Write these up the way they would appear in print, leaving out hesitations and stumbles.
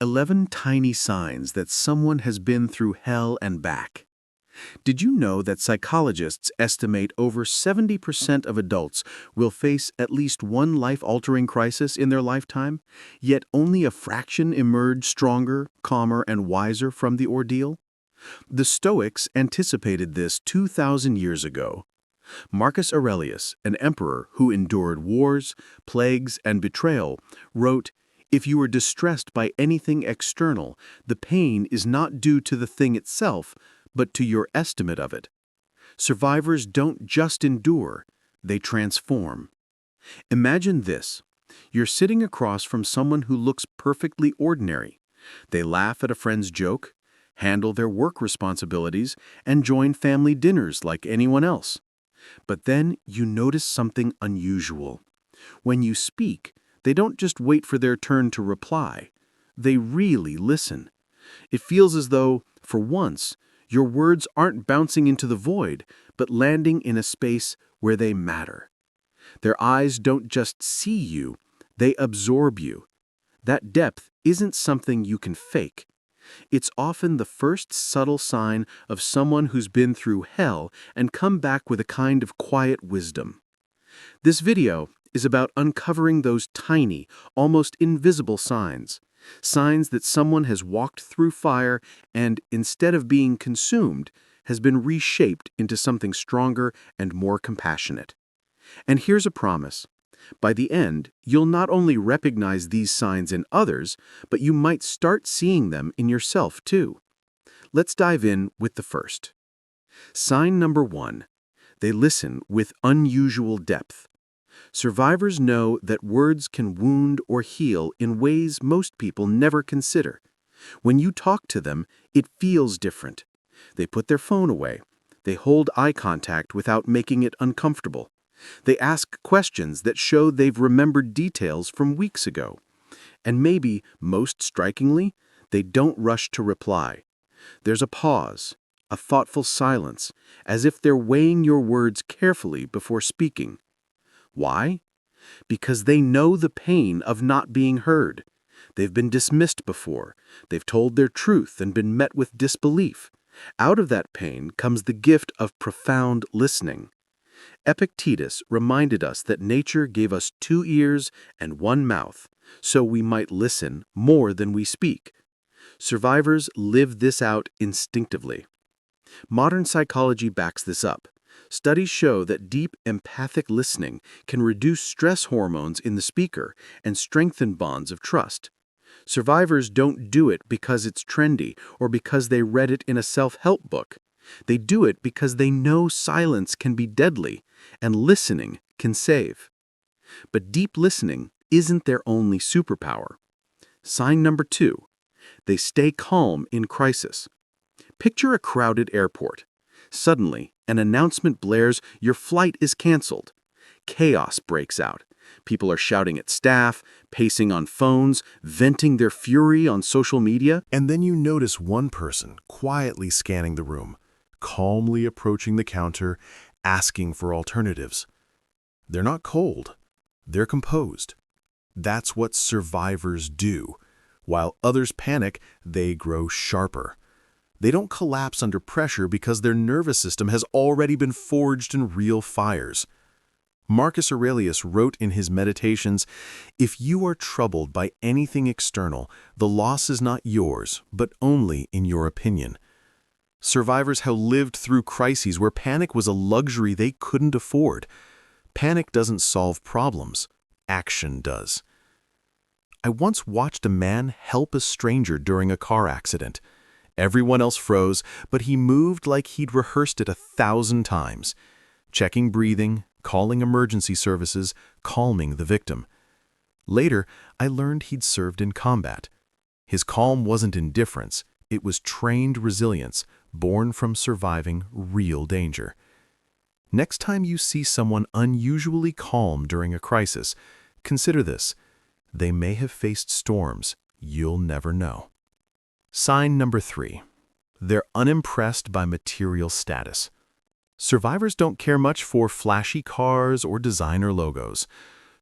11 tiny signs that someone has been through hell and back. Did you know that psychologists estimate over 70% of adults will face at least one life-altering crisis in their lifetime, yet only a fraction emerge stronger, calmer, and wiser from the ordeal? The Stoics anticipated this 2,000 years ago. Marcus Aurelius, an emperor who endured wars, plagues, and betrayal, wrote, "If you are distressed by anything external, the pain is not due to the thing itself, but to your estimate of it." Survivors don't just endure, they transform. Imagine this. You're sitting across from someone who looks perfectly ordinary. They laugh at a friend's joke, handle their work responsibilities, and join family dinners like anyone else. But then you notice something unusual. When you speak, they don't just wait for their turn to reply. They really listen. It feels as though, for once, your words aren't bouncing into the void, but landing in a space where they matter. Their eyes don't just see you, they absorb you. That depth isn't something you can fake. It's often the first subtle sign of someone who's been through hell and come back with a kind of quiet wisdom. This video is about uncovering those tiny, almost invisible signs. Signs that someone has walked through fire and, instead of being consumed, has been reshaped into something stronger and more compassionate. And here's a promise. By the end, you'll not only recognize these signs in others, but you might start seeing them in yourself too. Let's dive in with the first. Sign number 1. They listen with unusual depth. Survivors know that words can wound or heal in ways most people never consider. When you talk to them, it feels different. They put their phone away. They hold eye contact without making it uncomfortable. They ask questions that show they've remembered details from weeks ago. And maybe, most strikingly, they don't rush to reply. There's a pause, a thoughtful silence, as if they're weighing your words carefully before speaking. Why? Because they know the pain of not being heard. They've been dismissed before. They've told their truth and been met with disbelief. Out of that pain comes the gift of profound listening. Epictetus reminded us that nature gave us 2 ears and 1 mouth, so we might listen more than we speak. Survivors live this out instinctively. Modern psychology backs this up. Studies show that deep empathic listening can reduce stress hormones in the speaker and strengthen bonds of trust. Survivors don't do it because it's trendy or because they read it in a self-help book. They do it because they know silence can be deadly and listening can save. But deep listening isn't their only superpower. Sign number 2. They stay calm in crisis. Picture a crowded airport. Suddenly, an announcement blares, your flight is canceled. Chaos breaks out. People are shouting at staff, pacing on phones, venting their fury on social media. And then you notice one person quietly scanning the room, calmly approaching the counter, asking for alternatives. They're not cold. They're composed. That's what survivors do. While others panic, they grow sharper. They don't collapse under pressure because their nervous system has already been forged in real fires. Marcus Aurelius wrote in his Meditations, "If you are troubled by anything external, the loss is not yours, but only in your opinion." Survivors have lived through crises where panic was a luxury they couldn't afford. Panic doesn't solve problems. Action does. I once watched a man help a stranger during a car accident. Everyone else froze, but he moved like he'd rehearsed it 1,000 times, checking breathing, calling emergency services, calming the victim. Later, I learned he'd served in combat. His calm wasn't indifference, it was trained resilience, born from surviving real danger. Next time you see someone unusually calm during a crisis, consider this. They may have faced storms. You'll never know. Sign number 3. They're unimpressed by material status. Survivors don't care much for flashy cars or designer logos.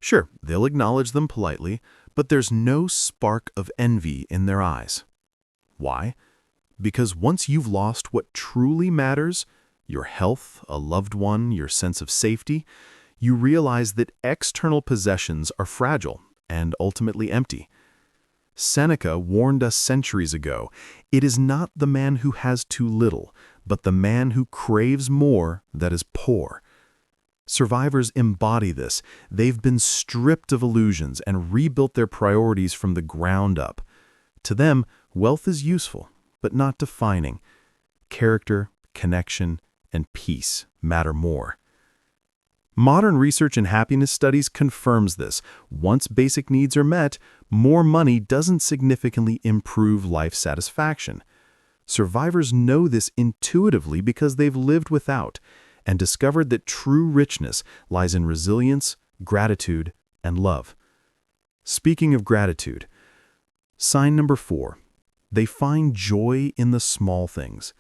Sure, they'll acknowledge them politely, but there's no spark of envy in their eyes. Why? Because once you've lost what truly matters, your health, a loved one, your sense of safety, you realize that external possessions are fragile and ultimately empty. Seneca warned us centuries ago, it is not the man who has too little, but the man who craves more that is poor. Survivors embody this. They've been stripped of illusions and rebuilt their priorities from the ground up. To them, wealth is useful, but not defining. Character, connection, and peace matter more. Modern research in happiness studies confirms this. Once basic needs are met, more money doesn't significantly improve life satisfaction. Survivors know this intuitively because they've lived without and discovered that true richness lies in resilience, gratitude, and love. Speaking of gratitude, sign number 4, they find joy in the small things.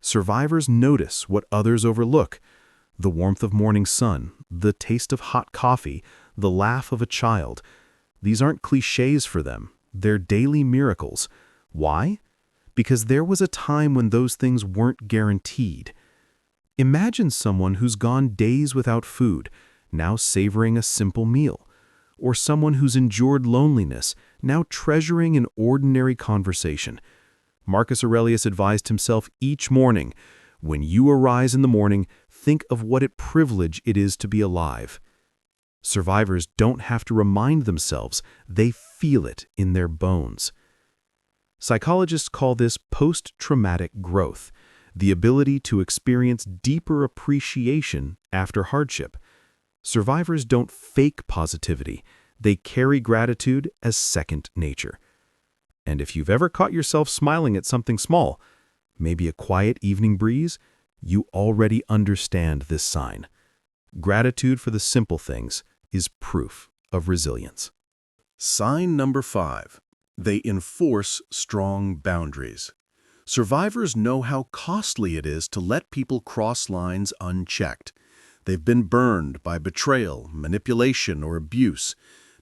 Survivors notice what others overlook: the warmth of morning sun, the taste of hot coffee, the laugh of a child. These aren't cliches for them. They're daily miracles. Why? Because there was a time when those things weren't guaranteed. Imagine someone who's gone days without food, now savoring a simple meal, or someone who's endured loneliness, now treasuring an ordinary conversation. Marcus Aurelius advised himself each morning, "When you arise in the morning, think of what a privilege it is to be alive." Survivors don't have to remind themselves, they feel it in their bones. Psychologists call this post-traumatic growth, the ability to experience deeper appreciation after hardship. Survivors don't fake positivity, they carry gratitude as second nature. And if you've ever caught yourself smiling at something small, maybe a quiet evening breeze, you already understand this sign. Gratitude for the simple things is proof of resilience. Sign number 5. They enforce strong boundaries. Survivors know how costly it is to let people cross lines unchecked. They've been burned by betrayal, manipulation, or abuse.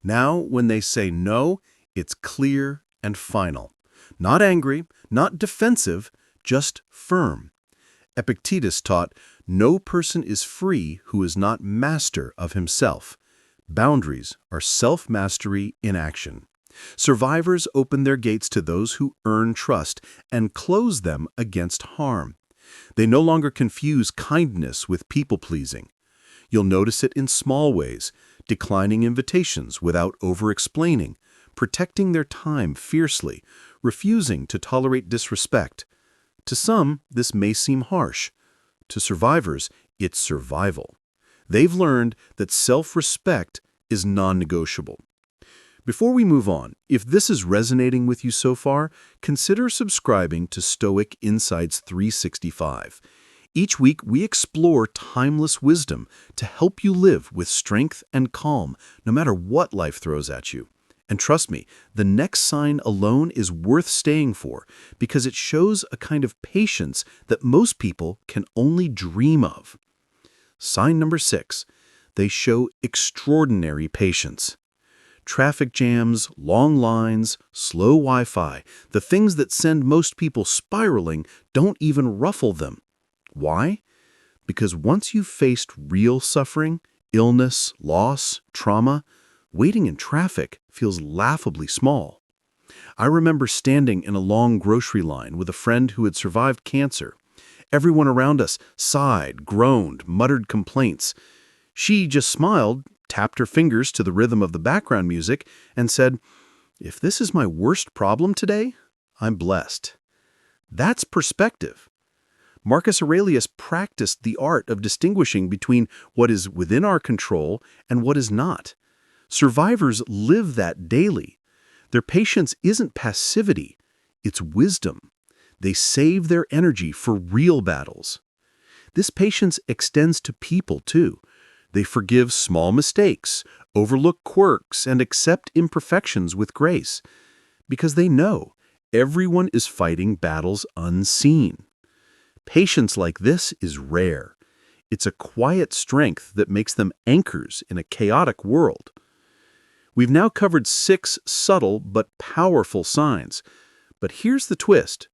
Now, when they say no, it's clear and final. Not angry, not defensive, just firm. Epictetus taught, "No person is free who is not master of himself." Boundaries are self-mastery in action. Survivors open their gates to those who earn trust and close them against harm. They no longer confuse kindness with people-pleasing. You'll notice it in small ways: declining invitations without over-explaining, protecting their time fiercely, refusing to tolerate disrespect. To some, this may seem harsh. To survivors, it's survival. They've learned that self-respect is non-negotiable. Before we move on, if this is resonating with you so far, consider subscribing to Stoic Insights 365. Each week, we explore timeless wisdom to help you live with strength and calm, no matter what life throws at you. And trust me, the next sign alone is worth staying for, because it shows a kind of patience that most people can only dream of. Sign number 6. They show extraordinary patience. Traffic jams, long lines, slow Wi-Fi, the things that send most people spiraling don't even ruffle them. Why? Because once you've faced real suffering, illness, loss, trauma, waiting in traffic feels laughably small. I remember standing in a long grocery line with a friend who had survived cancer. Everyone around us sighed, groaned, muttered complaints. She just smiled, tapped her fingers to the rhythm of the background music, and said, "If this is my worst problem today, I'm blessed." That's perspective. Marcus Aurelius practiced the art of distinguishing between what is within our control and what is not. Survivors live that daily. Their patience isn't passivity, it's wisdom. They save their energy for real battles. This patience extends to people, too. They forgive small mistakes, overlook quirks, and accept imperfections with grace, because they know everyone is fighting battles unseen. Patience like this is rare. It's a quiet strength that makes them anchors in a chaotic world. We've now covered 6 subtle but powerful signs. But here's the twist.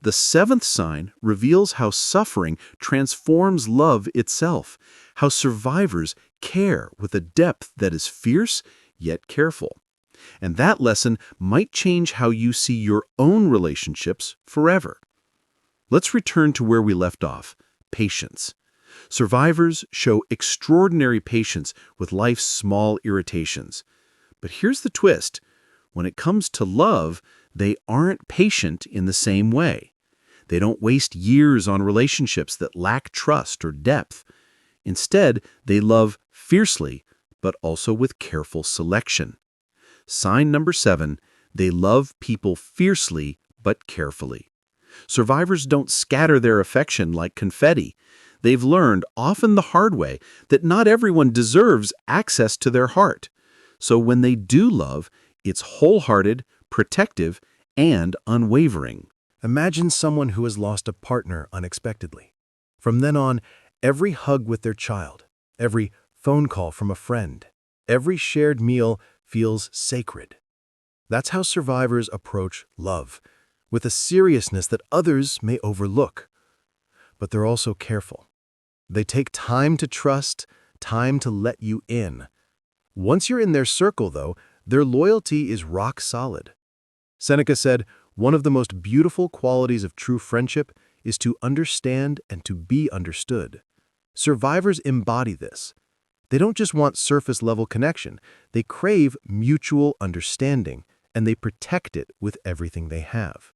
The 7th sign reveals how suffering transforms love itself, how survivors care with a depth that is fierce yet careful. And that lesson might change how you see your own relationships forever. Let's return to where we left off, patience. Survivors show extraordinary patience with life's small irritations. But here's the twist. When it comes to love, they aren't patient in the same way. They don't waste years on relationships that lack trust or depth. Instead, they love fiercely, but also with careful selection. Sign number 7, they love people fiercely but carefully. Survivors don't scatter their affection like confetti. They've learned, often the hard way, that not everyone deserves access to their heart. So when they do love, it's wholehearted, protective, and unwavering. Imagine someone who has lost a partner unexpectedly. From then on, every hug with their child, every phone call from a friend, every shared meal feels sacred. That's how survivors approach love, with a seriousness that others may overlook. But they're also careful. They take time to trust, time to let you in. Once you're in their circle, though, their loyalty is rock solid. Seneca said, "One of the most beautiful qualities of true friendship is to understand and to be understood." Survivors embody this. They don't just want surface-level connection. They crave mutual understanding, and they protect it with everything they have.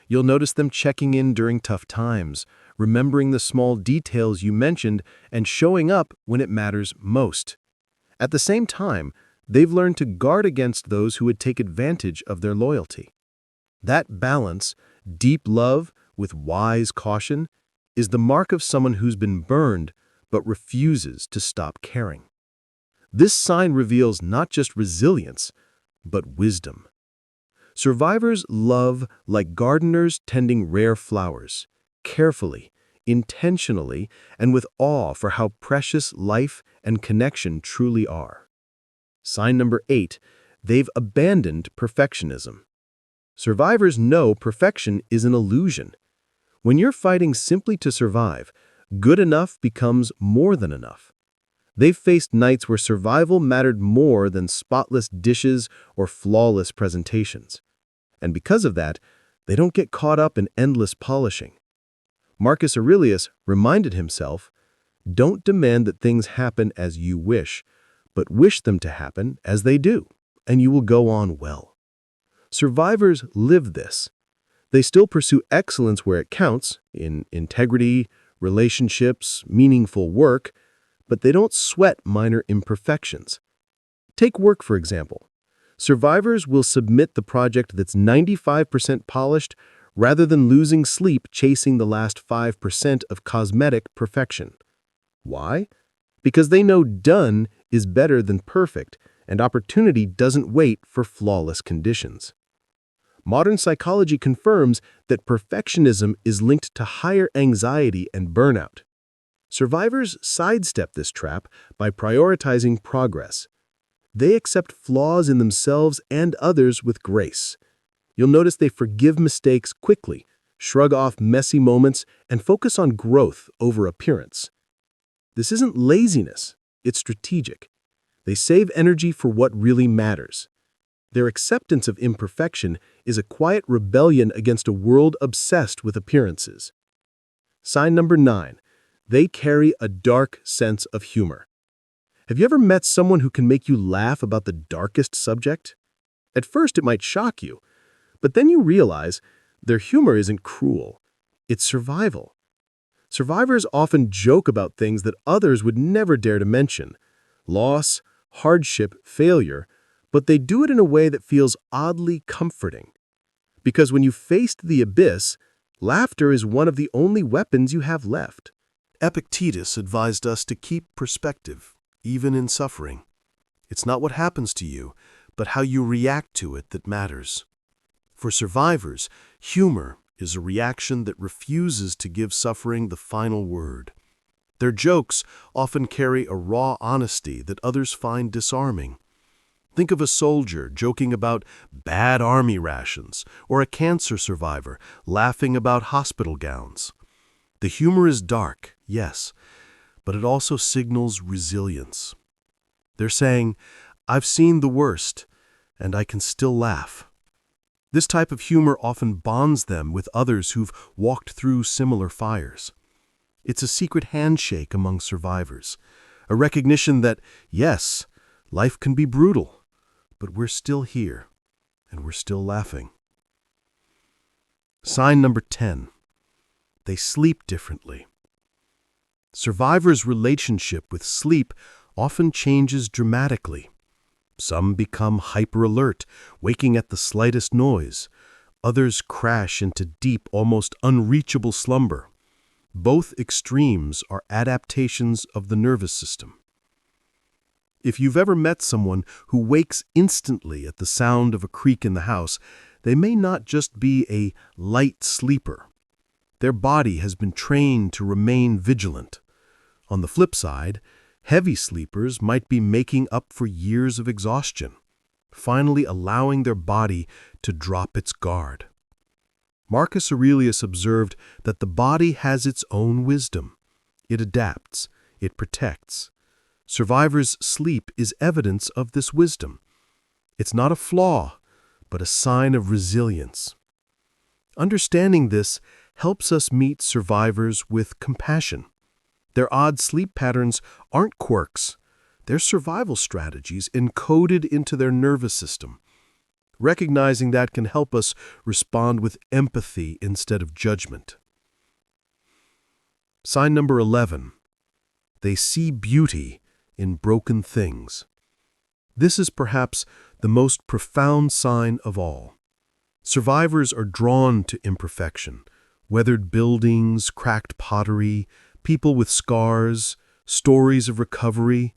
You'll notice them checking in during tough times, remembering the small details you mentioned, and showing up when it matters most. At the same time, they've learned to guard against those who would take advantage of their loyalty. That balance, deep love with wise caution, is the mark of someone who's been burned but refuses to stop caring. This sign reveals not just resilience, but wisdom. Survivors love like gardeners tending rare flowers, carefully, intentionally, and with awe for how precious life and connection truly are. Sign number 8, they've abandoned perfectionism. Survivors know perfection is an illusion. When you're fighting simply to survive, good enough becomes more than enough. They've faced nights where survival mattered more than spotless dishes or flawless presentations. And because of that, they don't get caught up in endless polishing. Marcus Aurelius reminded himself, "Don't demand that things happen as you wish, but wish them to happen as they do, and you will go on well." Survivors live this. They still pursue excellence where it counts, in integrity, relationships, meaningful work, but they don't sweat minor imperfections. Take work, for example. Survivors will submit the project that's 95% polished rather than losing sleep chasing the last 5% of cosmetic perfection. Why? Because they know done is better than perfect, and opportunity doesn't wait for flawless conditions. Modern psychology confirms that perfectionism is linked to higher anxiety and burnout. Survivors sidestep this trap by prioritizing progress. They accept flaws in themselves and others with grace. You'll notice they forgive mistakes quickly, shrug off messy moments, and focus on growth over appearance. This isn't laziness, it's strategic. They save energy for what really matters. Their acceptance of imperfection is a quiet rebellion against a world obsessed with appearances. Sign number 9, they carry a dark sense of humor. Have you ever met someone who can make you laugh about the darkest subject? At first, it might shock you, but then you realize their humor isn't cruel, it's survival. Survivors often joke about things that others would never dare to mention: loss, hardship, failure, but they do it in a way that feels oddly comforting. Because when you faced the abyss, laughter is one of the only weapons you have left. Epictetus advised us to keep perspective, even in suffering. It's not what happens to you, but how you react to it that matters. For survivors, humor is a reaction that refuses to give suffering the final word. Their jokes often carry a raw honesty that others find disarming. Think of a soldier joking about bad army rations, or a cancer survivor laughing about hospital gowns. The humor is dark, yes, but it also signals resilience. They're saying, "I've seen the worst, and I can still laugh." This type of humor often bonds them with others who've walked through similar fires. It's a secret handshake among survivors, a recognition that, yes, life can be brutal, but we're still here, and we're still laughing. Sign number 10. They sleep differently. Survivors' relationship with sleep often changes dramatically. Some become hyper-alert, waking at the slightest noise. Others crash into deep, almost unreachable slumber. Both extremes are adaptations of the nervous system. If you've ever met someone who wakes instantly at the sound of a creak in the house, they may not just be a light sleeper. Their body has been trained to remain vigilant. On the flip side, heavy sleepers might be making up for years of exhaustion, finally allowing their body to drop its guard. Marcus Aurelius observed that the body has its own wisdom. It adapts, it protects. Survivors' sleep is evidence of this wisdom. It's not a flaw, but a sign of resilience. Understanding this helps us meet survivors with compassion. Their odd sleep patterns aren't quirks. They're survival strategies encoded into their nervous system. Recognizing that can help us respond with empathy instead of judgment. Sign number 11. They see beauty in broken things. This is perhaps the most profound sign of all. Survivors are drawn to imperfection. Weathered buildings, cracked pottery, people with scars, stories of recovery.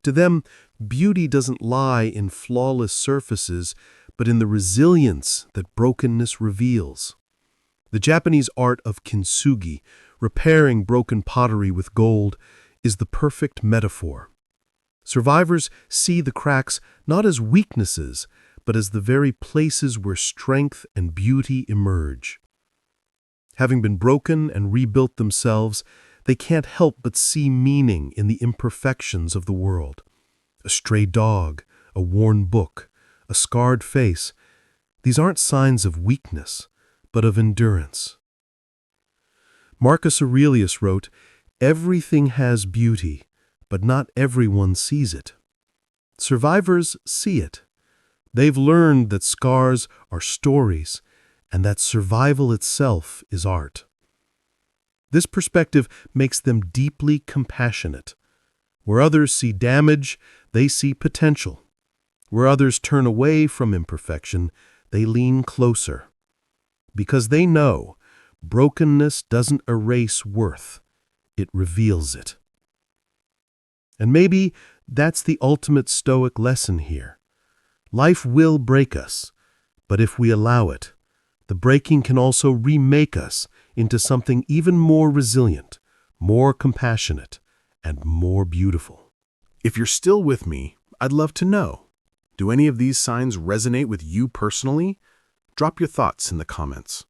To them, beauty doesn't lie in flawless surfaces, but in the resilience that brokenness reveals. The Japanese art of kintsugi, repairing broken pottery with gold, is the perfect metaphor. Survivors see the cracks not as weaknesses, but as the very places where strength and beauty emerge. Having been broken and rebuilt themselves, they can't help but see meaning in the imperfections of the world. A stray dog, a worn book, a scarred face. These aren't signs of weakness, but of endurance. Marcus Aurelius wrote, "Everything has beauty, but not everyone sees it." Survivors see it. They've learned that scars are stories, and that survival itself is art. This perspective makes them deeply compassionate. Where others see damage, they see potential. Where others turn away from imperfection, they lean closer. Because they know brokenness doesn't erase worth, it reveals it. And maybe that's the ultimate Stoic lesson here. Life will break us, but if we allow it, the breaking can also remake us into something even more resilient, more compassionate, and more beautiful. If you're still with me, I'd love to know. Do any of these signs resonate with you personally? Drop your thoughts in the comments.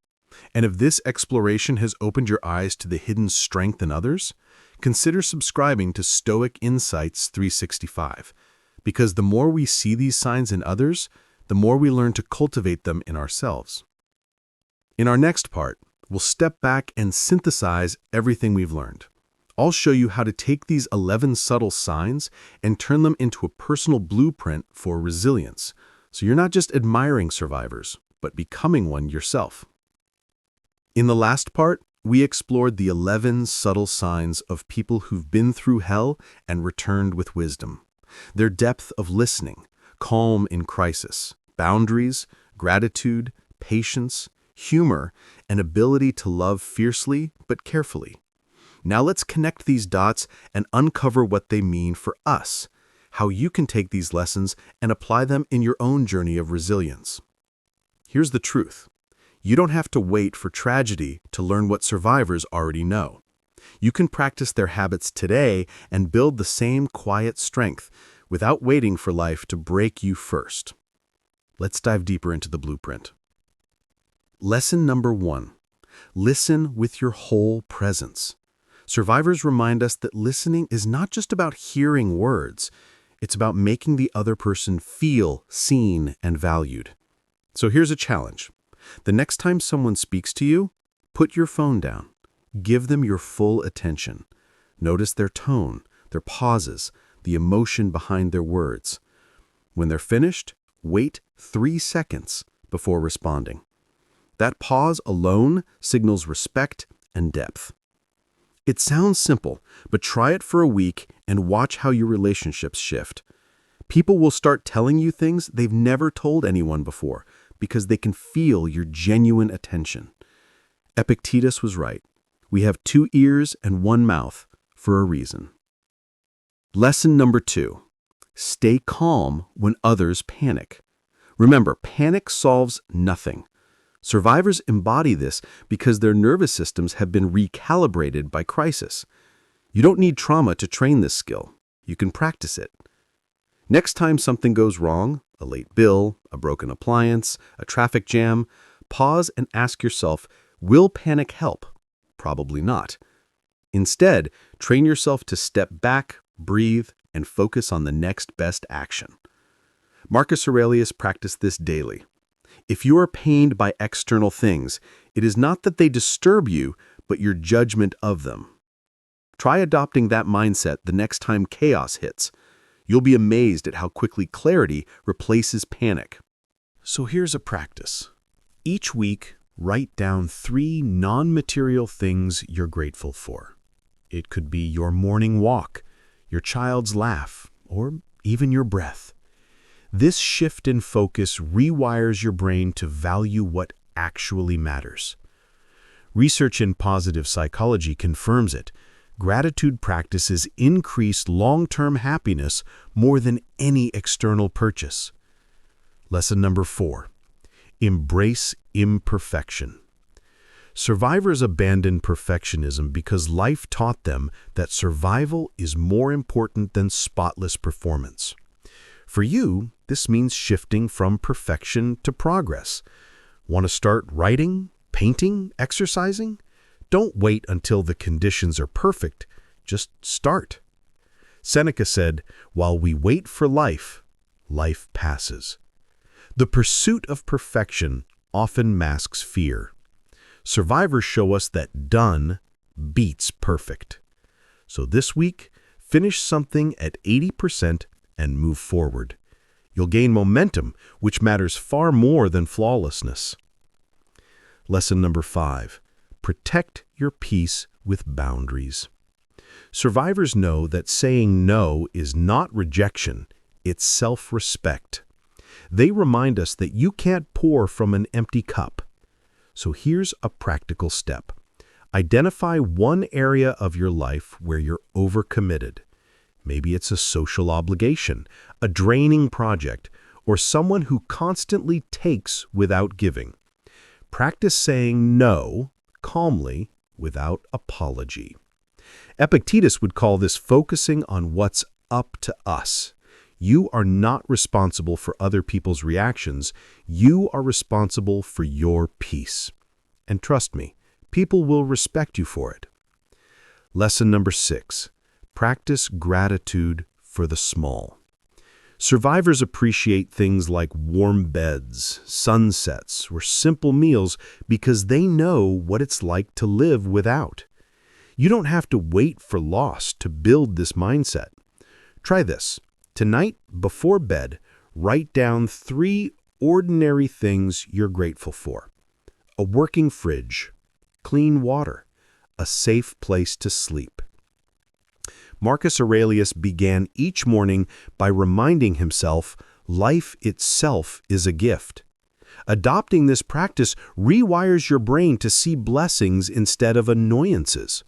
And if this exploration has opened your eyes to the hidden strength in others, consider subscribing to Stoic Insights 365, because the more we see these signs in others, the more we learn to cultivate them in ourselves. In our next part, we'll step back and synthesize everything we've learned. I'll show you how to take these 11 subtle signs and turn them into a personal blueprint for resilience, so you're not just admiring survivors, but becoming one yourself. In the last part, we explored the 11 subtle signs of people who've been through hell and returned with wisdom. Their depth of listening, calm in crisis, boundaries, gratitude, patience, humor, and ability to love fiercely but carefully. Now let's connect these dots and uncover what they mean for us, how you can take these lessons and apply them in your own journey of resilience. Here's the truth. You don't have to wait for tragedy to learn what survivors already know. You can practice their habits today and build the same quiet strength without waiting for life to break you first. Let's dive deeper into the blueprint. Lesson number 1. Listen with your whole presence. Survivors remind us that listening is not just about hearing words. It's about making the other person feel seen and valued. So here's a challenge. The next time someone speaks to you, put your phone down. Give them your full attention. Notice their tone, their pauses, the emotion behind their words. When they're finished, wait 3 seconds before responding. That pause alone signals respect and depth. It sounds simple, but try it for a week and watch how your relationships shift. People will start telling you things they've never told anyone before because they can feel your genuine attention. Epictetus was right. We have 2 ears and 1 mouth for a reason. Lesson number 2. Stay calm when others panic. Remember, panic solves nothing. Survivors embody this because their nervous systems have been recalibrated by crisis. You don't need trauma to train this skill. You can practice it. Next time something goes wrong, a late bill, a broken appliance, a traffic jam, pause and ask yourself, will panic help? Probably not. Instead, train yourself to step back, breathe, and focus on the next best action. Marcus Aurelius practiced this daily. If you are pained by external things, it is not that they disturb you, but your judgment of them. Try adopting that mindset the next time chaos hits. You'll be amazed at how quickly clarity replaces panic. So here's a practice. Each week, write down 3 non-material things you're grateful for. It could be your morning walk, your child's laugh, or even your breath. This shift in focus rewires your brain to value what actually matters. Research in positive psychology confirms it. Gratitude practices increase long-term happiness more than any external purchase. Lesson number 4. Embrace imperfection. Survivors abandon perfectionism because life taught them that survival is more important than spotless performance. For you, this means shifting from perfection to progress. Want to start writing, painting, exercising? Don't wait until the conditions are perfect. Just start. Seneca said, "While we wait for life, life passes." The pursuit of perfection often masks fear. Survivors show us that done beats perfect. So this week, finish something at 80% and move forward. You'll gain momentum, which matters far more than flawlessness. Lesson number 5. Protect your peace with boundaries. Survivors know that saying no is not rejection, it's self-respect. They remind us that you can't pour from an empty cup. So here's a practical step. Identify one area of your life where you're overcommitted. Maybe it's a social obligation, a draining project, or someone who constantly takes without giving. Practice saying no calmly without apology. Epictetus would call this focusing on what's up to us. You are not responsible for other people's reactions. You are responsible for your peace. And trust me, people will respect you for it. Lesson number 6. Practice gratitude for the small. Survivors appreciate things like warm beds, sunsets, or simple meals because they know what it's like to live without. You don't have to wait for loss to build this mindset. Try this. Tonight, before bed, write down 3 ordinary things you're grateful for. A working fridge, clean water, a safe place to sleep. Marcus Aurelius began each morning by reminding himself life itself is a gift. Adopting this practice rewires your brain to see blessings instead of annoyances.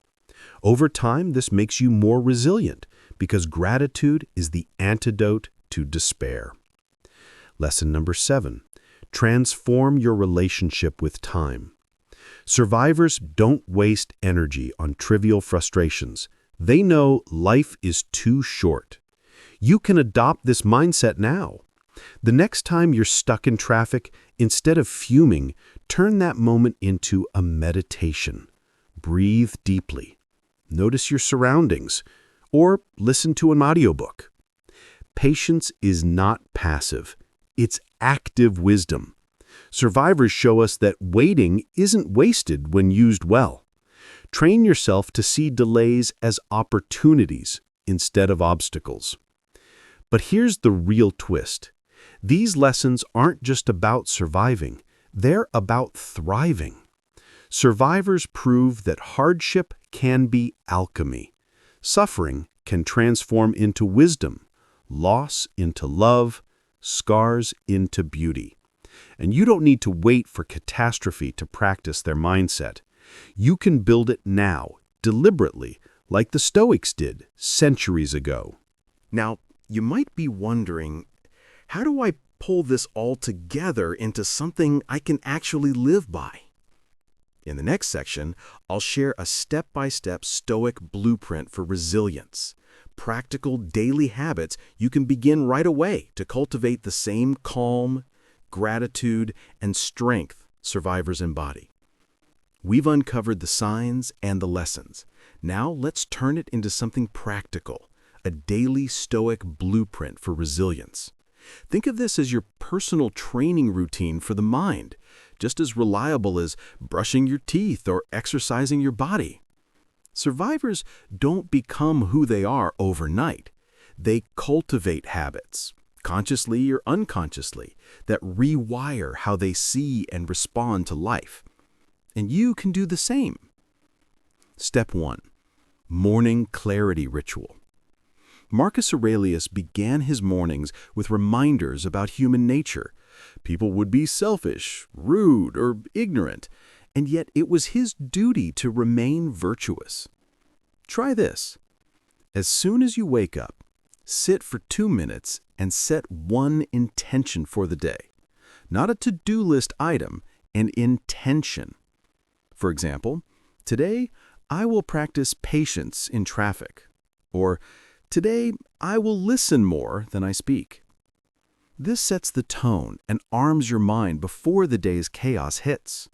Over time, this makes you more resilient because gratitude is the antidote to despair. Lesson number 7. Transform your relationship with time. Survivors don't waste energy on trivial frustrations. They know life is too short. You can adopt this mindset now. The next time you're stuck in traffic, instead of fuming, turn that moment into a meditation. Breathe deeply. Notice your surroundings, or listen to an audiobook. Patience is not passive. It's active wisdom. Survivors show us that waiting isn't wasted when used well. Train yourself to see delays as opportunities instead of obstacles. But here's the real twist. These lessons aren't just about surviving, they're about thriving. Survivors prove that hardship can be alchemy. Suffering can transform into wisdom, loss into love, scars into beauty. And you don't need to wait for catastrophe to practice their mindset. You can build it now, deliberately, like the Stoics did centuries ago. Now, you might be wondering, how do I pull this all together into something I can actually live by? In the next section, I'll share a step-by-step Stoic blueprint for resilience, practical daily habits you can begin right away to cultivate the same calm, gratitude, and strength survivors embody. We've uncovered the signs and the lessons. Now let's turn it into something practical, a daily Stoic blueprint for resilience. Think of this as your personal training routine for the mind, just as reliable as brushing your teeth or exercising your body. Survivors don't become who they are overnight. They cultivate habits, consciously or unconsciously, that rewire how they see and respond to life. And you can do the same. Step 1. Morning clarity ritual. Marcus Aurelius began his mornings with reminders about human nature. People would be selfish, rude, or ignorant, and yet it was his duty to remain virtuous. Try this. As soon as you wake up, sit for 2 minutes and set one intention for the day. Not a to-do list item, an intention. For example, today I will practice patience in traffic. Or, today I will listen more than I speak. This sets the tone and arms your mind before the day's chaos hits.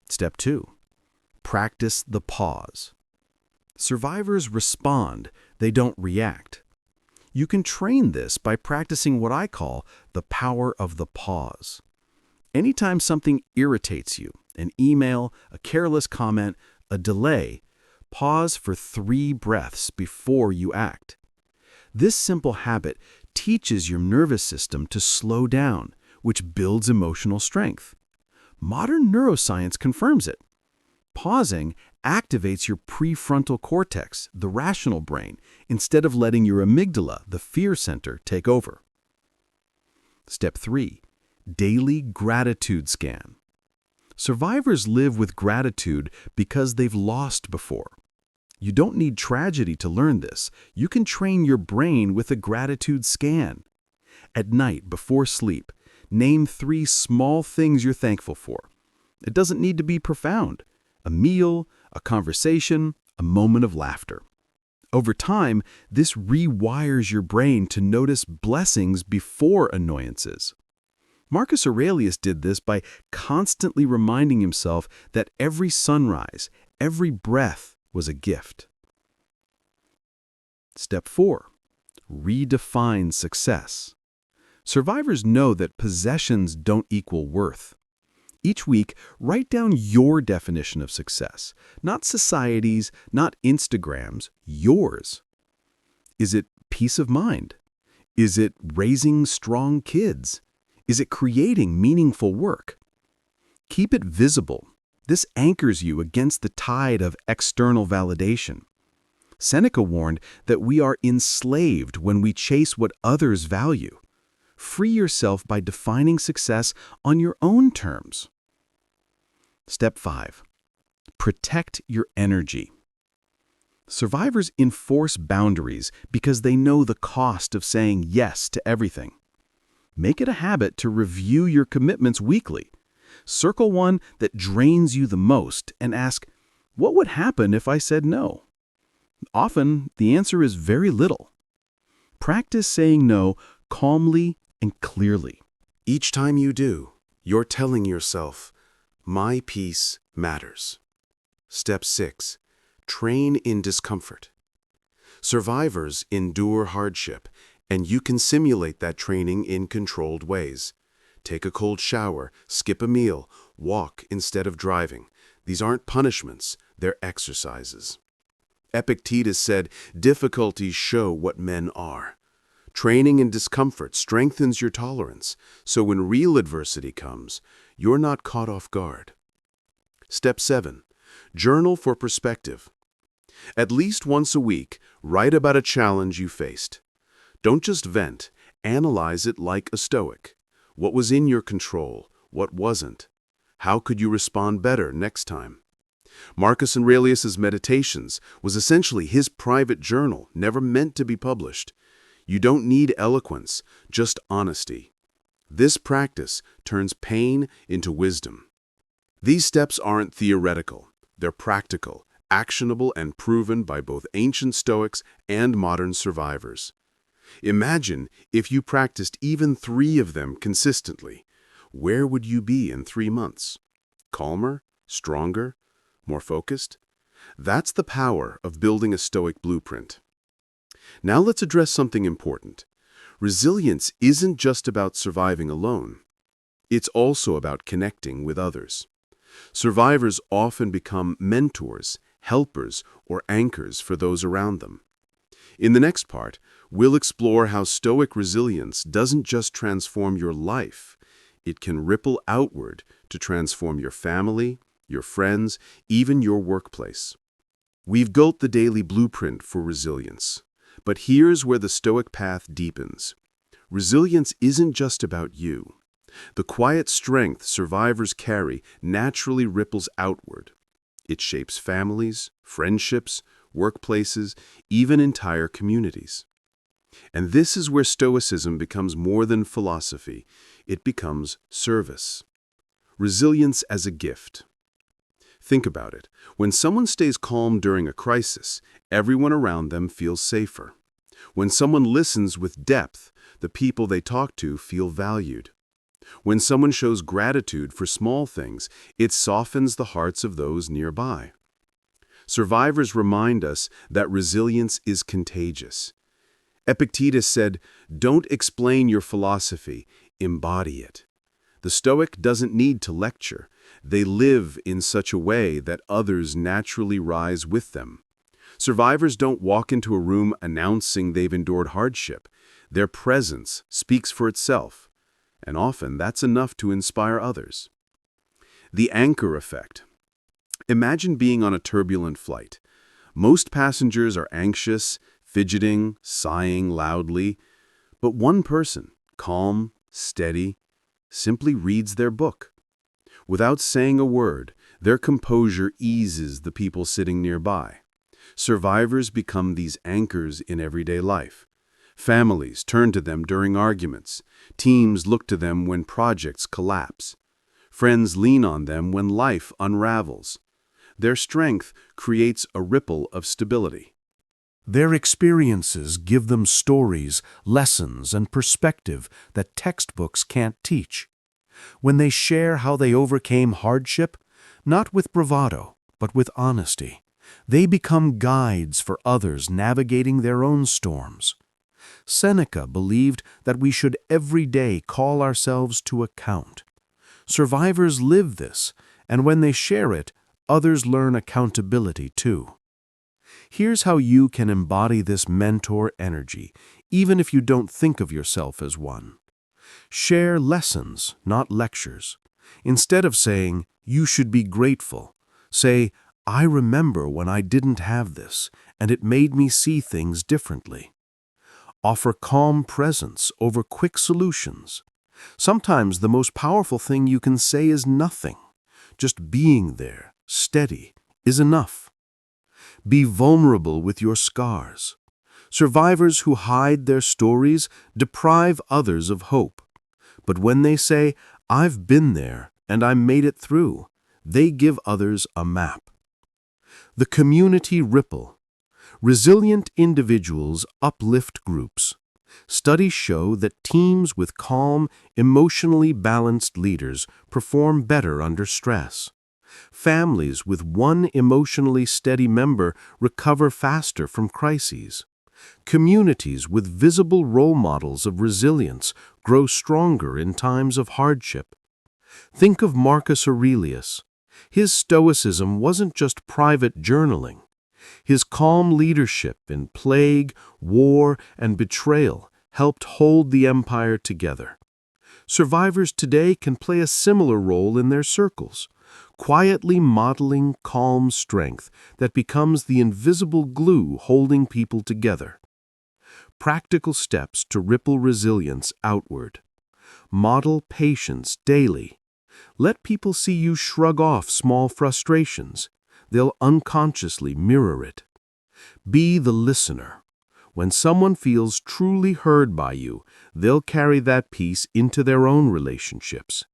Step 2. Practice the pause. Survivors respond, they don't react. You can train this by practicing what I call the power of the pause. Anytime something irritates you, an email, a careless comment, a delay, pause for 3 breaths before you act. This simple habit teaches your nervous system to slow down, which builds emotional strength. Modern neuroscience confirms it. Pausing activates your prefrontal cortex, the rational brain, instead of letting your amygdala, the fear center, take over. Step 3. Daily gratitude scan. Survivors live with gratitude because they've lost before. You don't need tragedy to learn this. You can train your brain with a gratitude scan. At night, before sleep, name 3 small things you're thankful for. It doesn't need to be profound. A meal, a conversation, a moment of laughter. Over time, this rewires your brain to notice blessings before annoyances. Marcus Aurelius did this by constantly reminding himself that every sunrise, every breath was a gift. Step 4. Redefine success. Survivors know that possessions don't equal worth. Each week, write down your definition of success, not society's, not Instagram's, yours. Is it peace of mind? Is it raising strong kids? Is it creating meaningful work? Keep it visible. This anchors you against the tide of external validation. Seneca warned that we are enslaved when we chase what others value. Free yourself by defining success on your own terms. Step 5. Protect your energy. Survivors enforce boundaries because they know the cost of saying yes to everything. Make it a habit to review your commitments weekly. Circle one that drains you the most and ask, what would happen if I said no? Often, the answer is very little. Practice saying no calmly and clearly. Each time you do, you're telling yourself, my peace matters. Step 6. Train in discomfort. Survivors endure hardship, and you can simulate that training in controlled ways. Take a cold shower, skip a meal, walk instead of driving. These aren't punishments, they're exercises. Epictetus said, difficulties show what men are. Training in discomfort strengthens your tolerance, so when real adversity comes, you're not caught off guard. Step 7. Journal for perspective. At least once a week, write about a challenge you faced. Don't just vent, analyze it like a Stoic. What was in your control? What wasn't? How could you respond better next time? Marcus Aurelius's Meditations was essentially his private journal, never meant to be published. You don't need eloquence, just honesty. This practice turns pain into wisdom. These steps aren't theoretical. They're practical, actionable, and proven by both ancient Stoics and modern survivors. Imagine if you practiced even 3 of them consistently. Where would you be in 3 months? Calmer? Stronger? More focused? That's the power of building a Stoic blueprint. Now let's address something important. Resilience isn't just about surviving alone. It's also about connecting with others. Survivors often become mentors, helpers, or anchors for those around them. In the next part, we'll explore how Stoic resilience doesn't just transform your life. It can ripple outward to transform your family, your friends, even your workplace. We've built the daily blueprint for resilience. But here's where the Stoic path deepens. Resilience isn't just about you. The quiet strength survivors carry naturally ripples outward. It shapes families, friendships, workplaces, even entire communities. And this is where Stoicism becomes more than philosophy. It becomes service. Resilience as a gift. Think about it. When someone stays calm during a crisis, everyone around them feels safer. When someone listens with depth, the people they talk to feel valued. When someone shows gratitude for small things, it softens the hearts of those nearby. Survivors remind us that resilience is contagious. Epictetus said, "Don't explain your philosophy, embody it." The Stoic doesn't need to lecture. They live in such a way that others naturally rise with them. Survivors don't walk into a room announcing they've endured hardship. Their presence speaks for itself, and often that's enough to inspire others. The anchor effect. Imagine being on a turbulent flight. Most passengers are anxious, fidgeting, sighing loudly, but one person, calm, steady, simply reads their book. Without saying a word, their composure eases the people sitting nearby. Survivors become these anchors in everyday life. Families turn to them during arguments. Teams look to them when projects collapse. Friends lean on them when life unravels. Their strength creates a ripple of stability. Their experiences give them stories, lessons, and perspective that textbooks can't teach. When they share how they overcame hardship, not with bravado, but with honesty, they become guides for others navigating their own storms. Seneca believed that we should every day call ourselves to account. Survivors live this, and when they share it, others learn accountability too. Here's how you can embody this mentor energy, even if you don't think of yourself as one. Share lessons, not lectures. Instead of saying, "You should be grateful," say, "I remember when I didn't have this, and it made me see things differently." Offer calm presence over quick solutions. Sometimes the most powerful thing you can say is nothing. Just being there, steady, is enough. Be vulnerable with your scars. Survivors who hide their stories deprive others of hope. But when they say, "I've been there and I made it through," they give others a map. The community ripple. Resilient individuals uplift groups. Studies show that teams with calm, emotionally balanced leaders perform better under stress. Families with one emotionally steady member recover faster from crises. Communities with visible role models of resilience grow stronger in times of hardship. Think of Marcus Aurelius. His Stoicism wasn't just private journaling. His calm leadership in plague, war, and betrayal helped hold the empire together. Survivors today can play a similar role in their circles, quietly modeling calm strength that becomes the invisible glue holding people together. Practical steps to ripple resilience outward. Model patience daily. Let people see you shrug off small frustrations. They'll unconsciously mirror it. Be the listener. When someone feels truly heard by you, they'll carry that peace into their own relationships.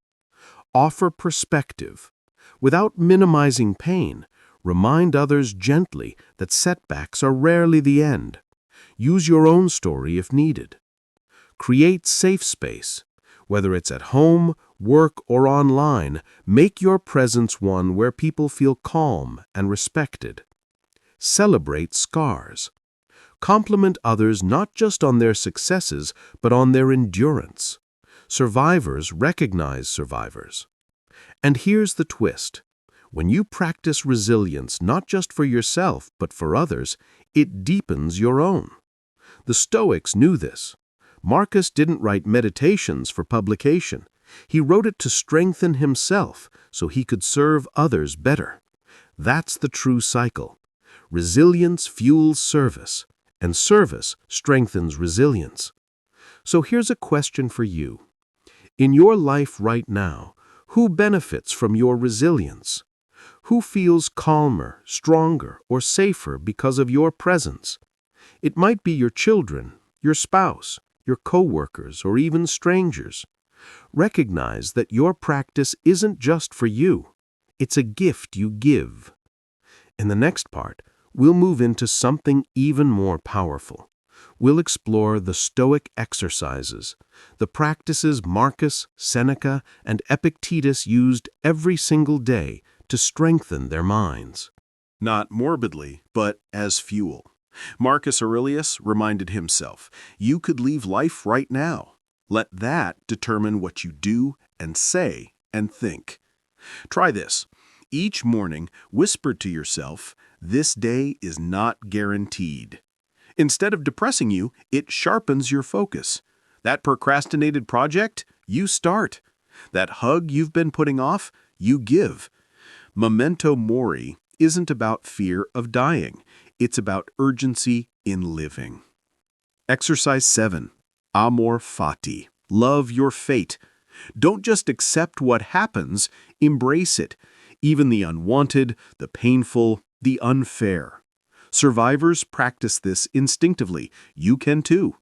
Offer perspective. Without minimizing pain, remind others gently that setbacks are rarely the end. Use your own story if needed. Create safe space. Whether it's at home, work, or online, make your presence one where people feel calm and respected. Celebrate scars. Compliment others not just on their successes, but on their endurance. Survivors recognize survivors. And here's the twist. When you practice resilience not just for yourself, but for others, it deepens your own. The Stoics knew this. Marcus didn't write meditations for publication. He wrote it to strengthen himself so he could serve others better. That's the true cycle. Resilience fuels service, and service strengthens resilience. So here's a question for you. In your life right now, who benefits from your resilience? Who feels calmer, stronger, or safer because of your presence? It might be your children, your spouse, your coworkers, or even strangers. Recognize that your practice isn't just for you. It's a gift you give. In the next part, we'll move into something even more powerful. We'll explore the Stoic exercises, the practices Marcus, Seneca, and Epictetus used every single day to strengthen their minds. Not morbidly, but as fuel. Marcus Aurelius reminded himself, you could leave life right now. Let that determine what you do and say and think. Try this. Each morning, whisper to yourself, this day is not guaranteed. Instead of depressing you, it sharpens your focus. That procrastinated project, you start. That hug you've been putting off, you give. Memento mori isn't about fear of dying. It's about urgency in living. Exercise 7. Amor fati. Love your fate. Don't just accept what happens, embrace it. Even the unwanted, the painful, the unfair. Survivors practice this instinctively. You can too.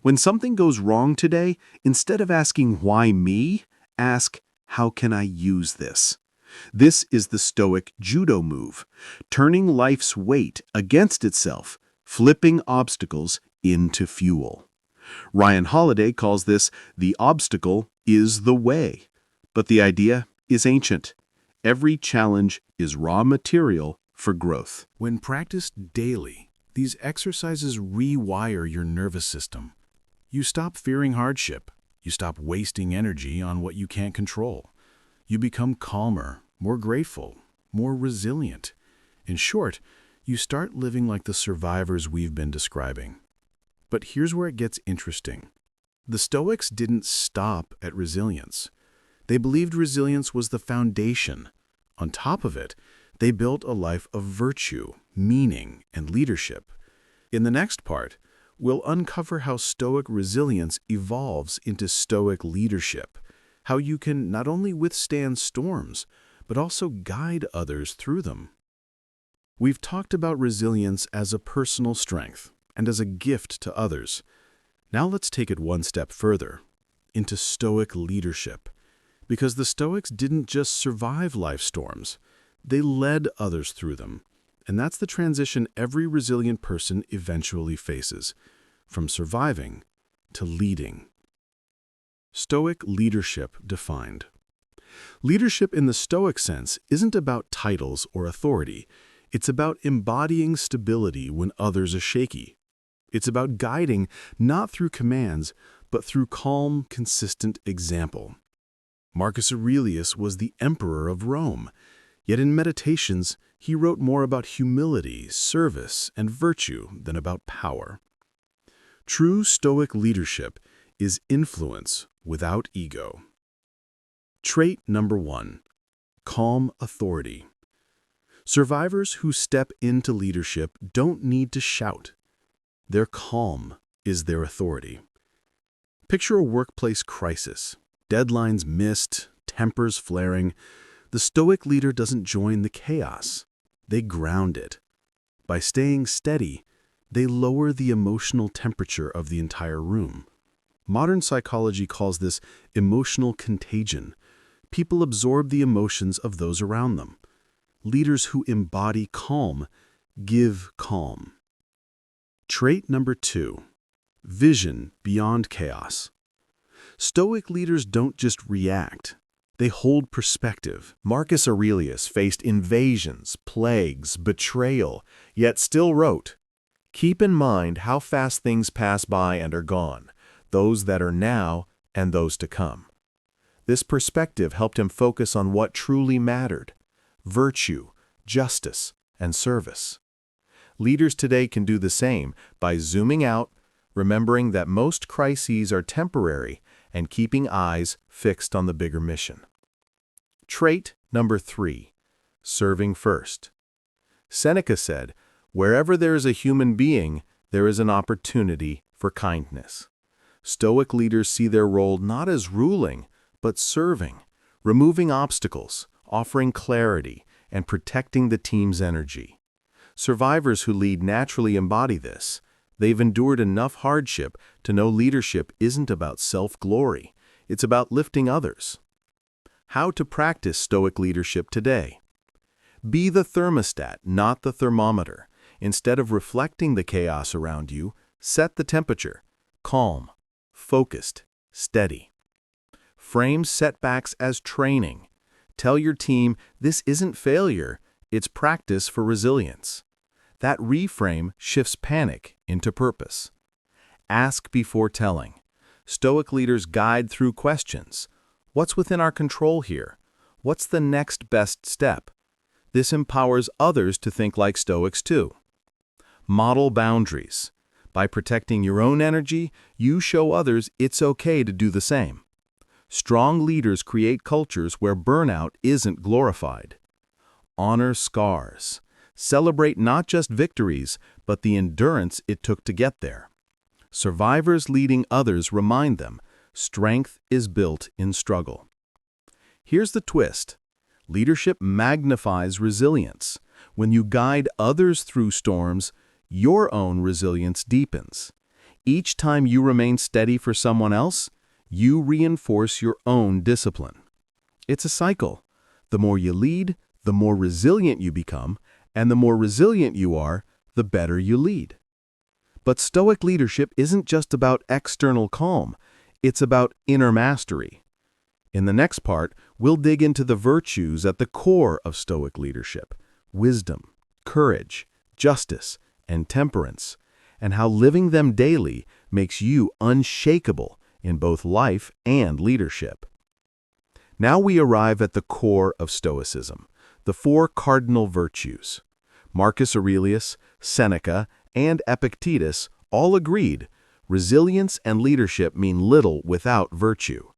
When something goes wrong today, instead of asking, why me? Ask, how can I use this? This is the Stoic judo move, turning life's weight against itself, flipping obstacles into fuel. Ryan Holiday calls this the obstacle is the way. But the idea is ancient. Every challenge is raw material for growth. When practiced daily, these exercises rewire your nervous system. You stop fearing hardship. You stop wasting energy on what you can't control. You become calmer, more grateful, more resilient. In short, you start living like the survivors we've been describing. But here's where it gets interesting. The Stoics didn't stop at resilience. They believed resilience was the foundation. On top of it, they built a life of virtue, meaning, and leadership. In the next part, we'll uncover how Stoic resilience evolves into Stoic leadership, how you can not only withstand storms, but also guide others through them. We've talked about resilience as a personal strength and as a gift to others. Now let's take it one step further, into Stoic leadership. Because the Stoics didn't just survive life storms, they led others through them. And that's the transition every resilient person eventually faces, from surviving to leading. Stoic leadership defined. Leadership in the Stoic sense isn't about titles or authority. It's about embodying stability when others are shaky. It's about guiding not through commands, but through calm, consistent example. Marcus Aurelius was the emperor of Rome, yet in Meditations, he wrote more about humility, service, and virtue than about power. True Stoic leadership is influence without ego. Trait number 1: calm authority. Survivors who step into leadership don't need to shout. Their calm is their authority. Picture a workplace crisis. Deadlines missed, tempers flaring. The Stoic leader doesn't join the chaos. They ground it. By staying steady, they lower the emotional temperature of the entire room. Modern psychology calls this emotional contagion. People absorb the emotions of those around them. Leaders who embody calm give calm. Trait number 2: vision beyond chaos. Stoic leaders don't just react. They hold perspective. Marcus Aurelius faced invasions, plagues, betrayal, yet still wrote, "Keep in mind how fast things pass by and are gone, those that are now and those to come." This perspective helped him focus on what truly mattered: virtue, justice, and service. Leaders today can do the same by zooming out, remembering that most crises are temporary, and keeping eyes fixed on the bigger mission. Trait number 3: serving first. Seneca said, "Wherever there is a human being, there is an opportunity for kindness." Stoic leaders see their role not as ruling, but serving, removing obstacles, offering clarity, and protecting the team's energy. Survivors who lead naturally embody this. They've endured enough hardship to know leadership isn't about self-glory. It's about lifting others. How to practice Stoic leadership today? Be the thermostat, not the thermometer. Instead of reflecting the chaos around you, set the temperature: calm, focused, steady. Frame setbacks as training. Tell your team this isn't failure, it's practice for resilience. That reframe shifts panic into purpose. Ask before telling. Stoic leaders guide through questions. What's within our control here? What's the next best step? This empowers others to think like Stoics too. Model boundaries. By protecting your own energy, you show others it's okay to do the same. Strong leaders create cultures where burnout isn't glorified. Honor scars. Celebrate not just victories, but the endurance it took to get there. Survivors leading others remind them, strength is built in struggle. Here's the twist. Leadership magnifies resilience. When you guide others through storms, your own resilience deepens. Each time you remain steady for someone else, you reinforce your own discipline. It's a cycle. The more you lead, the more resilient you become, and the more resilient you are, the better you lead. But Stoic leadership isn't just about external calm, it's about inner mastery. In the next part, we'll dig into the virtues at the core of Stoic leadership: wisdom, courage, justice, and temperance, and how living them daily makes you unshakable in both life and leadership. Now we arrive at the core of Stoicism, the 4 cardinal virtues. Marcus Aurelius, Seneca, and Epictetus all agreed resilience and leadership mean little without virtue.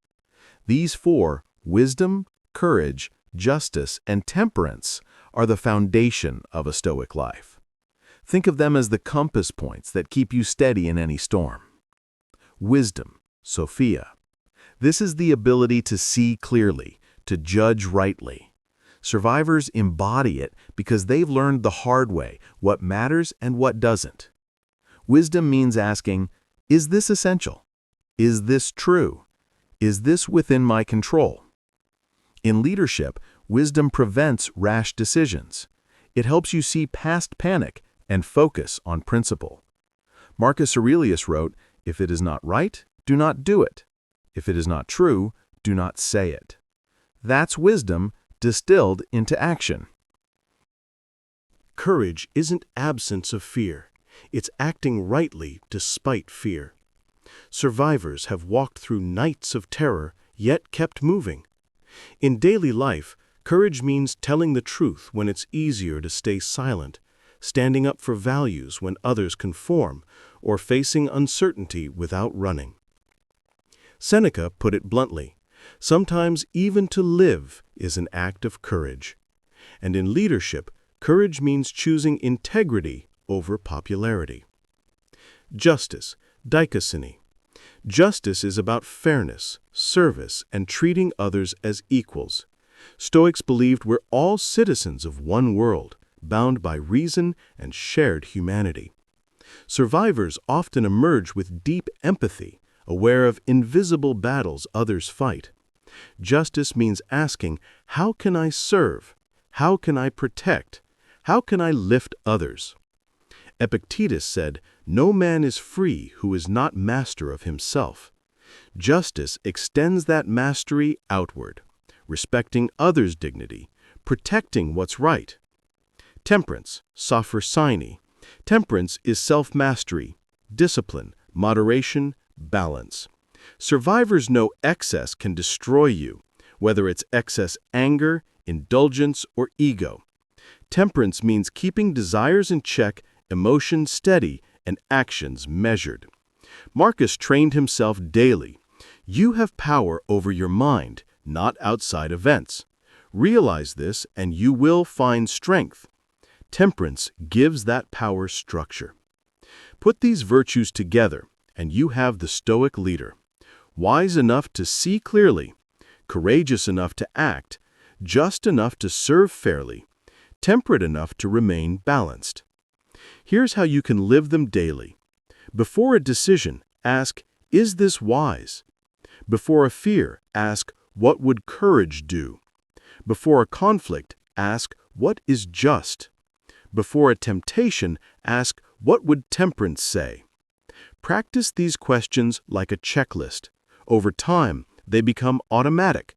These 4, wisdom, courage, justice, and temperance, are the foundation of a Stoic life. Think of them as the compass points that keep you steady in any storm. Wisdom, Sophia. This is the ability to see clearly, to judge rightly. Survivors embody it because they've learned the hard way what matters and what doesn't. Wisdom means asking, is this essential? Is this true? Is this within my control? In leadership, wisdom prevents rash decisions. It helps you see past panic and focus on principle. Marcus Aurelius wrote, If it is not right, do not do it. If it is not true, do not say it. That's wisdom distilled into action. Courage isn't absence of fear. It's acting rightly despite fear. Survivors have walked through nights of terror, yet kept moving. In daily life, courage means telling the truth when it's easier to stay silent, standing up for values when others conform, or facing uncertainty without running. Seneca put it bluntly, sometimes even to live is an act of courage. And in leadership, courage means choosing integrity over popularity. Justice, dikaiosune. Justice is about fairness, service, and treating others as equals. Stoics believed we're all citizens of one world, bound by reason and shared humanity. Survivors often emerge with deep empathy, aware of invisible battles others fight. Justice means asking, how can I serve? How can I protect? How can I lift others? Epictetus said, no man is free who is not master of himself. Justice extends that mastery outward, respecting others' dignity, protecting what's right. Temperance, sophrosyne. Temperance is self-mastery, discipline, moderation, balance. Survivors know excess can destroy you, whether it's excess anger, indulgence, or ego. Temperance means keeping desires in check, emotions steady, and actions measured. Marcus trained himself daily. You have power over your mind, not outside events. Realize this and you will find strength. Temperance gives that power structure. Put these virtues together and you have the Stoic leader. Wise enough to see clearly, courageous enough to act, just enough to serve fairly, temperate enough to remain balanced. Here's how you can live them daily. Before a decision, ask, is this wise? Before a fear, ask, what would courage do? Before a conflict, ask, what is just? Before a temptation, ask, what would temperance say? Practice these questions like a checklist. Over time, they become automatic.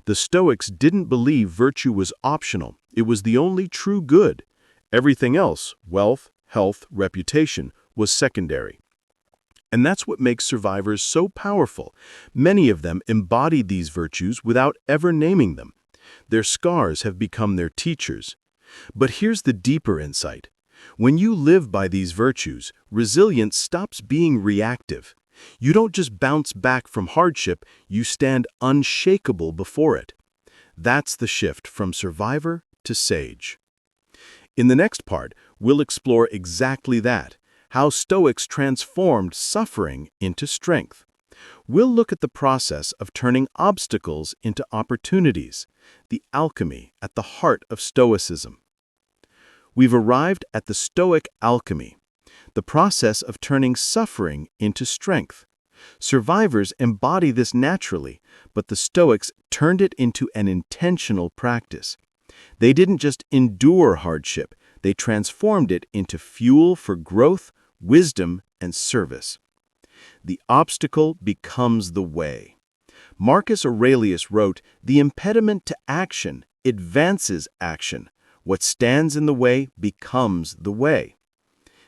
The Stoics didn't believe virtue was optional. It was the only true good. Everything else, wealth, health, reputation, was secondary. And that's what makes survivors so powerful. Many of them embodied these virtues without ever naming them. Their scars have become their teachers. But here's the deeper insight. When you live by these virtues, resilience stops being reactive. You don't just bounce back from hardship, you stand unshakable before it. That's the shift from survivor to sage. In the next part, we'll explore exactly that, how Stoics transformed suffering into strength. We'll look at the process of turning obstacles into opportunities, the alchemy at the heart of Stoicism. We've arrived at the Stoic alchemy, the process of turning suffering into strength. Survivors embody this naturally, but the Stoics turned it into an intentional practice. They didn't just endure hardship, they transformed it into fuel for growth, wisdom, and service. The obstacle becomes the way. Marcus Aurelius wrote, "The impediment to action advances action. What stands in the way becomes the way."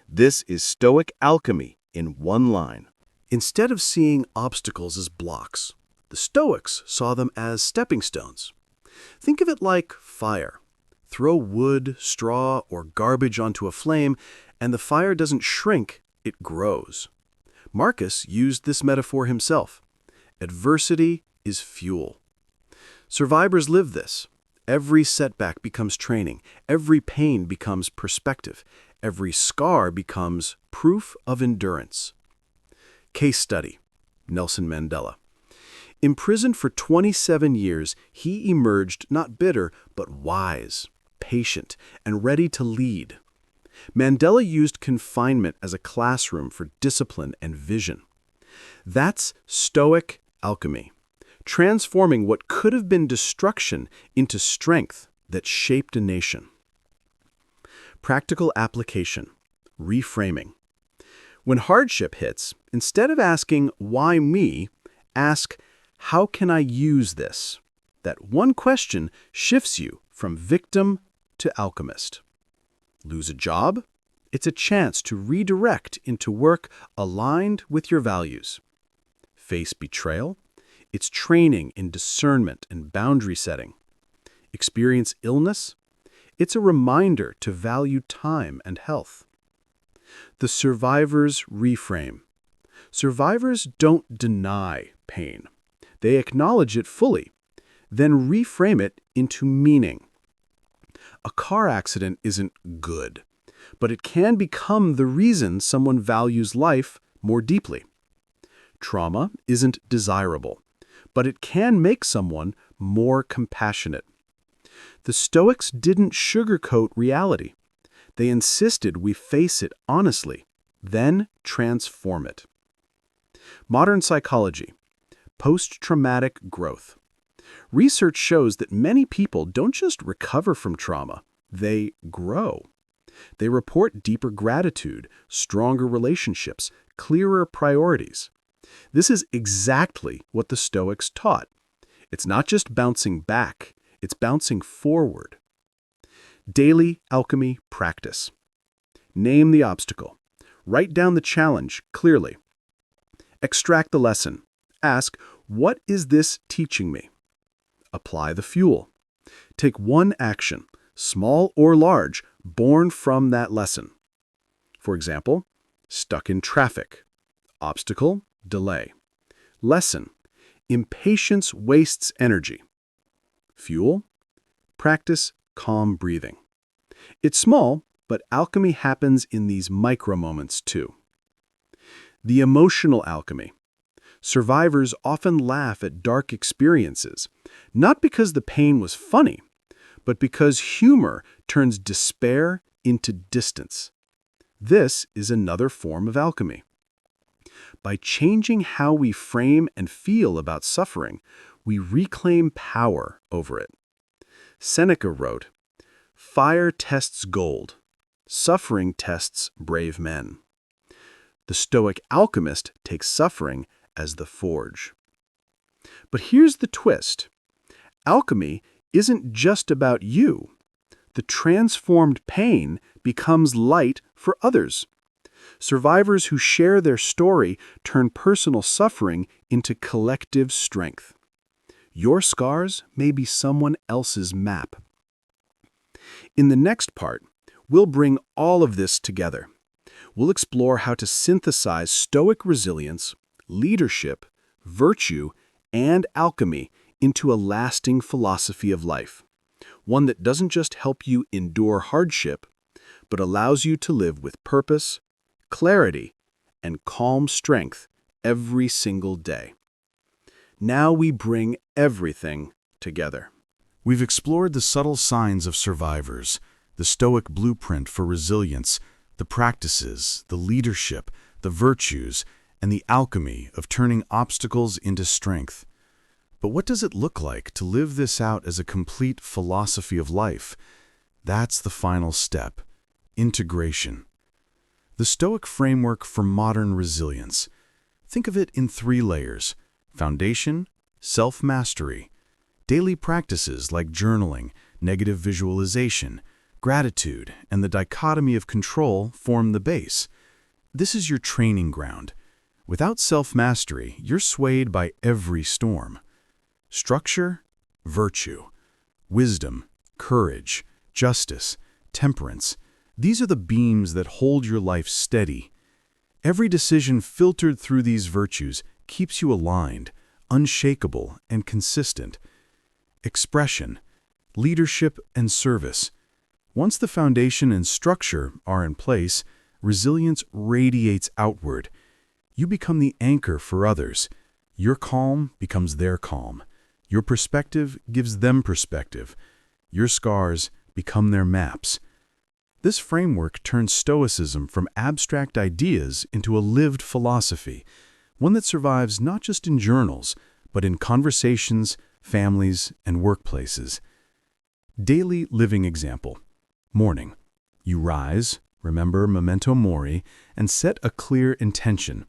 This is Stoic alchemy in one line. Instead of seeing obstacles as blocks, the Stoics saw them as stepping stones. Think of it like fire. Throw wood, straw, or garbage onto a flame, and the fire doesn't shrink, it grows. Marcus used this metaphor himself. Adversity is fuel. Survivors live this. Every setback becomes training. Every pain becomes perspective. Every scar becomes proof of endurance. Case study: Nelson Mandela. Imprisoned for 27 years, he emerged not bitter, but wise, patient, and ready to lead. Mandela used confinement as a classroom for discipline and vision. That's Stoic alchemy, transforming what could have been destruction into strength that shaped a nation. Practical application, reframing. When hardship hits, instead of asking, "Why me?" ask, "How can I use this?" That one question shifts you from victim to alchemist. Lose a job? It's a chance to redirect into work aligned with your values. Face betrayal? It's training in discernment and boundary setting. Experience illness? It's a reminder to value time and health. The survivor's reframe. Survivors don't deny pain. They acknowledge it fully, then reframe it into meaning. A car accident isn't good, but it can become the reason someone values life more deeply. Trauma isn't desirable, but it can make someone more compassionate. The Stoics didn't sugarcoat reality. They insisted we face it honestly, then transform it. Modern psychology. Post-traumatic growth. Research shows that many people don't just recover from trauma, they grow. They report deeper gratitude, stronger relationships, clearer priorities. This is exactly what the Stoics taught. It's not just bouncing back, it's bouncing forward. Daily alchemy practice. Name the obstacle. Write down the challenge clearly. Extract the lesson. Ask, what is this teaching me? Apply the fuel. Take one action, small or large, born from that lesson. For example, stuck in traffic. Obstacle, delay. Lesson, impatience wastes energy. Fuel, practice calm breathing. It's small, but alchemy happens in these micro moments too. The emotional alchemy. Survivors often laugh at dark experiences, not because the pain was funny, but because humor turns despair into distance. This is another form of alchemy. By changing how we frame and feel about suffering, we reclaim power over it. Seneca wrote, "Fire tests gold. Suffering tests brave men." The Stoic alchemist takes suffering as the forge. But here's the twist. Alchemy isn't just about you. The transformed pain becomes light for others. Survivors who share their story turn personal suffering into collective strength. Your scars may be someone else's map. In the next part, we'll bring all of this together. We'll explore how to synthesize Stoic resilience, leadership, virtue, and alchemy into a lasting philosophy of life. One that doesn't just help you endure hardship, but allows you to live with purpose, clarity, and calm strength every single day. Now we bring everything together. We've explored the subtle signs of survivors, the Stoic blueprint for resilience, the practices, the leadership, the virtues, and the alchemy of turning obstacles into strength. But what does it look like to live this out as a complete philosophy of life? That's the final step: integration. The Stoic framework for modern resilience. Think of it in 3 layers: foundation, self-mastery, daily practices like journaling, negative visualization, gratitude, and the dichotomy of control form the base. This is your training ground. Without self-mastery, you're swayed by every storm. Structure, virtue, wisdom, courage, justice, temperance. These are the beams that hold your life steady. Every decision filtered through these virtues keeps you aligned, unshakable, and consistent. Expression, leadership, and service. Once the foundation and structure are in place, resilience radiates outward. You become the anchor for others. Your calm becomes their calm. Your perspective gives them perspective. Your scars become their maps. This framework turns Stoicism from abstract ideas into a lived philosophy, one that survives not just in journals, but in conversations, families, and workplaces. Daily living example. Morning. You rise, Remember memento mori and set a clear intention.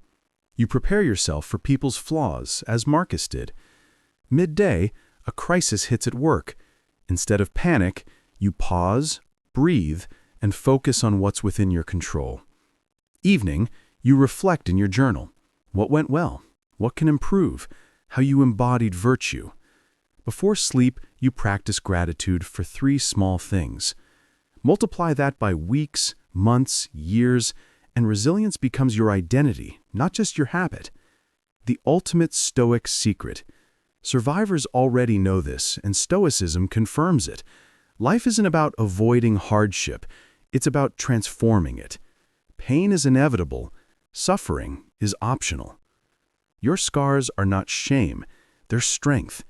You prepare yourself for people's flaws, as Marcus did. Midday, a crisis hits at work. Instead of panic, you pause, breathe, and focus on what's within your control. Evening, you reflect in your journal. What went well? What can improve? How you embodied virtue. Before sleep, you practice gratitude for 3 small things. Multiply that by weeks, months, years, and resilience becomes your identity, not just your habit. The ultimate Stoic secret. Survivors already know this, and Stoicism confirms it. Life isn't about avoiding hardship. It's about transforming it. Pain is inevitable. Suffering is optional. Your scars are not shame. They're strength.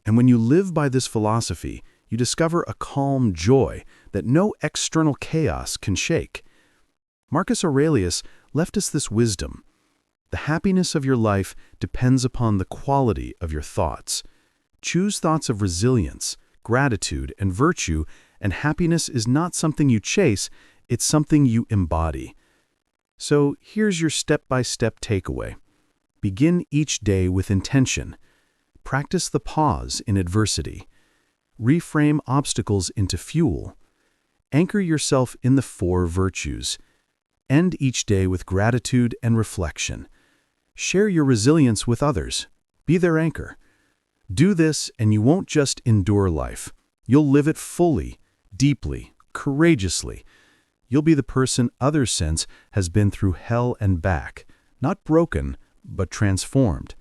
And when you live by this philosophy, you discover a calm joy that no external chaos can shake. Marcus Aurelius left us this wisdom. The happiness of your life depends upon the quality of your thoughts. Choose thoughts of resilience, gratitude, and virtue, and happiness is not something you chase, it's something you embody. So here's your step-by-step takeaway. Begin each day with intention. Practice the pause in adversity. Reframe obstacles into fuel. Anchor yourself in the 4 virtues. End each day with gratitude and reflection. Share your resilience with others. Be their anchor. Do this and you won't just endure life. You'll live it fully, deeply, courageously. You'll be the person others sense has been through hell and back, not broken, but transformed.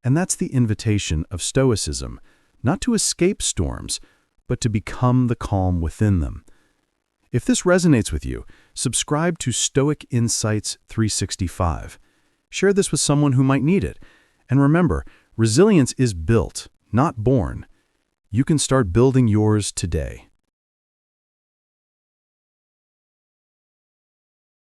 And that's the invitation of Stoicism, not to escape storms, but to become the calm within them. If this resonates with you, subscribe to Stoic Insights 365. Share this with someone who might need it. And remember, resilience is built, not born. You can start building yours today.